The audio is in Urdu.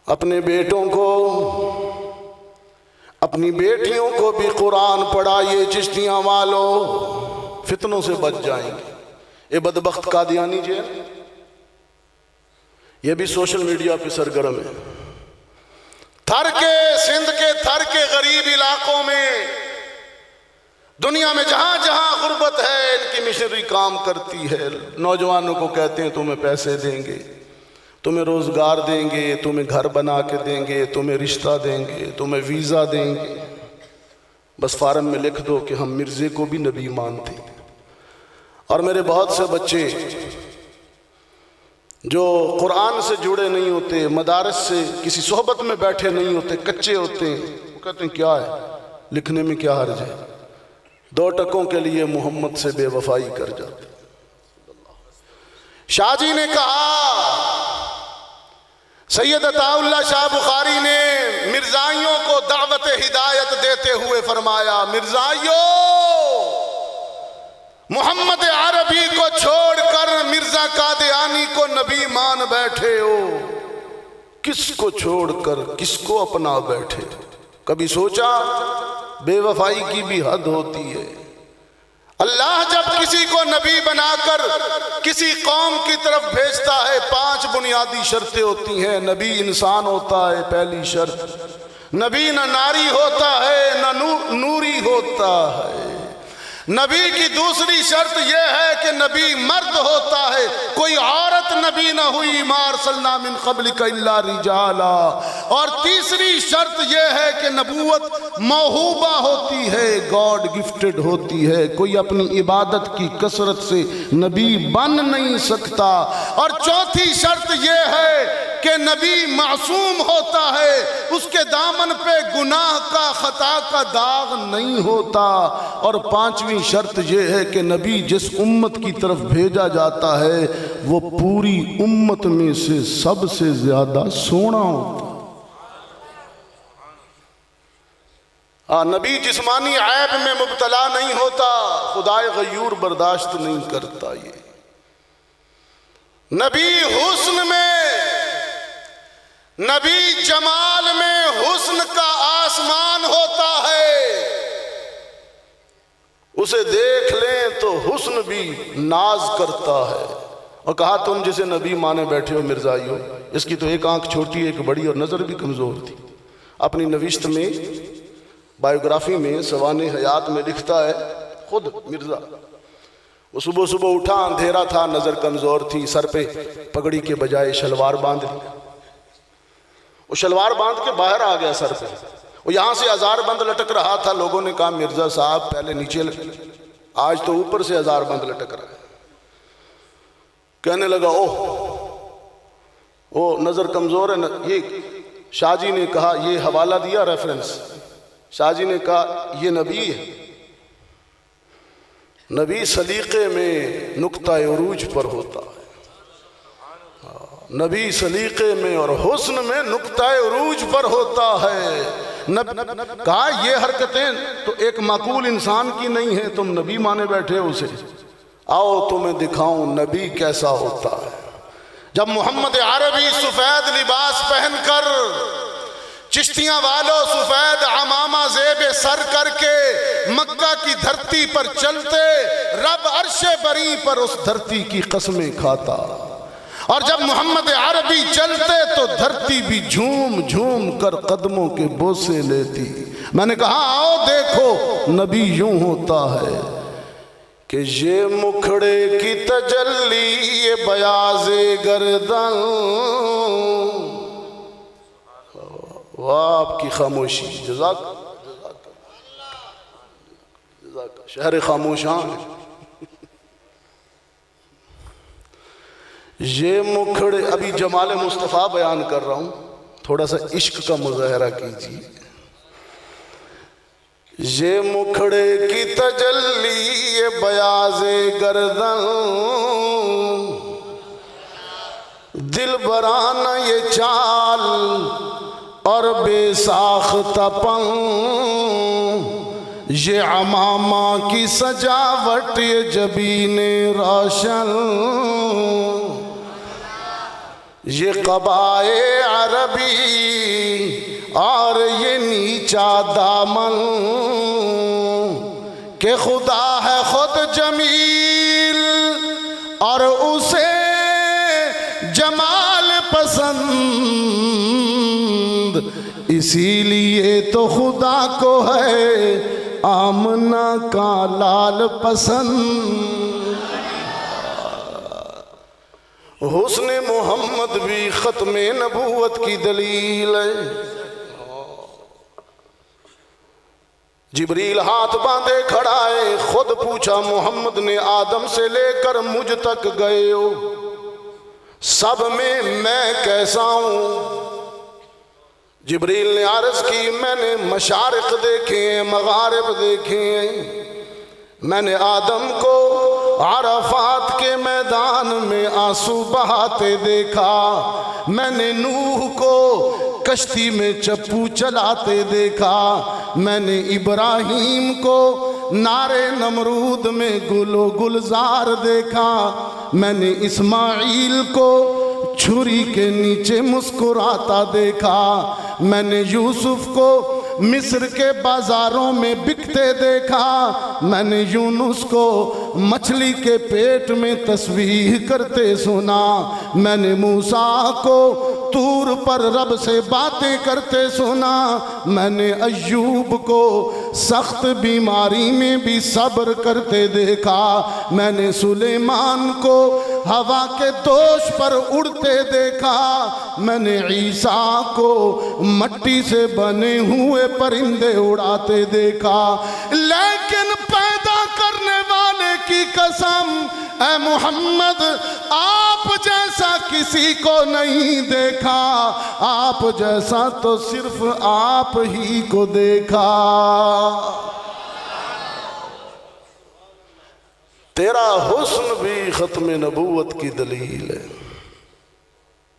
اپنے بیٹوں کو اپنی بیٹیوں کو بھی قرآن پڑھائیے چشتیاں والو، فتنوں سے بچ جائیں گے۔ یہ بدبخت قادیانی جو ہے یہ بھی سوشل میڈیا پہ سرگرم ہے۔ تھر کے سندھ کے تھر کے غریب علاقوں میں، دنیا میں جہاں جہاں غربت ہے، ان کی مشنری کام کرتی ہے۔ نوجوانوں کو کہتے ہیں تمہیں پیسے دیں گے، تمہیں روزگار دیں گے، تمہیں گھر بنا کے دیں گے، تمہیں رشتہ دیں گے، تمہیں ویزا دیں گے، بس فارم میں لکھ دو کہ ہم مرزے کو بھی نبی مانتے ہیں۔ اور میرے بہت سے بچے جو قرآن سے جڑے نہیں ہوتے، مدارس سے کسی صحبت میں بیٹھے نہیں ہوتے، کچے ہوتے ہیں، وہ کہتے ہیں کیا ہے لکھنے میں، کیا حرج ہے، 2 ٹکوں کے لیے محمد سے بے وفائی کر جاتے۔ شاہ جی نے کہا، سید عطا اللہ شاہ بخاری نے مرزائیوں کو دعوت ہدایت دیتے ہوئے فرمایا، مرزائیوں محمد عربی کو چھوڑ کر مرزا قادیانی کو نبی مان بیٹھے ہو، کس کو چھوڑ کر کس کو اپنا بیٹھے؟ کبھی سوچا بے وفائی کی بھی حد ہوتی ہے؟ اللہ جب کسی کو نبی بنا کر کسی قوم کی طرف بھیجتا ہے، 5 بنیادی شرطیں ہوتی ہیں۔ نبی انسان ہوتا ہے، پہلی شرط۔ نبی نہ ناری ہوتا ہے نہ نوری ہوتا ہے۔ نبی کی دوسری شرط یہ ہے کہ نبی مرد ہوتا ہے، کوئی عورت نبی نہ ہوئی، ما ارسلنا من قبلک الا رجالا۔ اور تیسری شرط یہ ہے کہ نبوت موہوبہ ہوتی ہے، گاڈ گفٹڈ ہوتی ہے، کوئی اپنی عبادت کی کثرت سے نبی بن نہیں سکتا۔ اور چوتھی شرط یہ ہے کہ نبی معصوم ہوتا ہے، اس کے دامن پہ گناہ کا خطا کا داغ نہیں ہوتا۔ اور 5ویں شرط یہ ہے کہ نبی جس امت کی طرف بھیجا جاتا ہے وہ پوری امت میں سے سب سے زیادہ سونا ہوتا۔ نبی جسمانی عیب میں مبتلا نہیں ہوتا، خدائے غیور برداشت نہیں کرتا۔ یہ نبی حسن میں، نبی جمال میں حسن کا آسمان ہوتا ہے، اسے دیکھ لیں تو حسن بھی ناز کرتا ہے۔ اور کہا تم جسے نبی مانے بیٹھے ہو مرزائیو، اس کی تو ایک آنکھ چھوٹی ایک بڑی اور نظر بھی کمزور تھی۔ اپنی نوشت میں، بائیوگرافی میں، سوانح حیات میں لکھتا ہے خود مرزا، وہ صبح صبح اٹھا، اندھیرا تھا، نظر کمزور تھی، سر پہ پگڑی کے بجائے شلوار باندھ لی، وہ شلوار باندھ کے باہر آ گیا سر پہ، وہ یہاں سے ہزار بند لٹک رہا تھا۔ لوگوں نے کہا مرزا صاحب پہلے نیچے آج تو اوپر سے ہزار بند لٹک رہا ہے۔ کہنے لگا اوہ نظر کمزور ہے۔ یہ شاہ جی نے کہا، یہ حوالہ دیا ریفرنس، شاہ جی نے کہا یہ نبی ہے، نبی سلیقے میں نقطہ عروج پر ہوتا ہے، نبی سلیقے میں اور حسن میں نقطہ عروج پر ہوتا ہے۔ کہا یہ حرکتیں تو ایک معقول انسان کی نہیں ہیں، تم نبی مانے بیٹھے ہو اسے، آؤ تمہیں دکھاؤں نبی کیسا ہوتا ہے۔ جب محمد عربی سفید لباس پہن کر، چشتیاں والوں سفید عمامہ زیب سر کر کے مکہ کی دھرتی پر چلتے، رب عرش بری پر اس دھرتی کی قسمیں کھاتا۔ اور جب محمد عربی چلتے تو دھرتی بھی جھوم جھوم کر قدموں کے بوسے لیتی۔ میں نے کہا آؤ دیکھو نبی یوں ہوتا ہے کہ یہ مکھڑے کی تجلی، یہ بیاض گردن، واہ آپ کی خاموشی، جزاک شہر خاموشان۔ یہ مکھڑے، ابھی جمال مصطفیٰ بیان کر رہا ہوں، تھوڑا سا عشق کا مظاہرہ کیجیے۔ یہ مکھڑے کی تجلی، یہ بیاض گردن، دل برانہ یہ چال اور بے ساختہ پن، یہ عمامہ کی سجاوٹ، یہ جبین روشن، یہ قبائے عربی اور یہ نیچا دامن کہ خدا ہے خود جمیل اور اسے جمال پسند، اسی لیے تو خدا کو ہے آمنہ کا لال پسند۔ حسن محمد بھی ختم نبوت کی دلیل ہے۔ جبریل ہاتھ باندھے کھڑا ہے، خود پوچھا محمد نے آدم سے لے کر مجھ تک گئے ہو، سب میں کیسا ہوں؟ جبریل نے عرض کی میں نے مشارق دیکھے ہیں، مغارب دیکھے ہیں، میں نے آدم کو عرفات کے میدان میں آنسو بہاتے دیکھا، میں نے نوح کو کشتی میں چپو چلاتے دیکھا، میں نے ابراہیم کو نارے نمرود میں گل و گلزار دیکھا، میں نے اسماعیل کو چھری کے نیچے مسکراتا دیکھا، میں نے یوسف کو مصر کے بازاروں میں بکتے دیکھا، میں نے یونس کو مچھلی کے پیٹ میں تسبیح کرتے سنا، میں نے موسیٰ کو طور پر رب سے باتیں کرتے سنا، میں نے ایوب کو سخت بیماری میں بھی صبر کرتے دیکھا، میں نے سلیمان کو ہوا کے دوش پر اڑتے دیکھا، میں نے عیسیٰ کو مٹی سے بنے ہوئے پرندے اڑاتے دیکھا، لیکن پیدا کرنے والے کی قسم اے محمد آپ جیسا کسی کو نہیں دیکھا، آپ جیسا تو صرف آپ ہی کو دیکھا۔ تیرا حسن بھی ختم نبوت کی دلیل ہے۔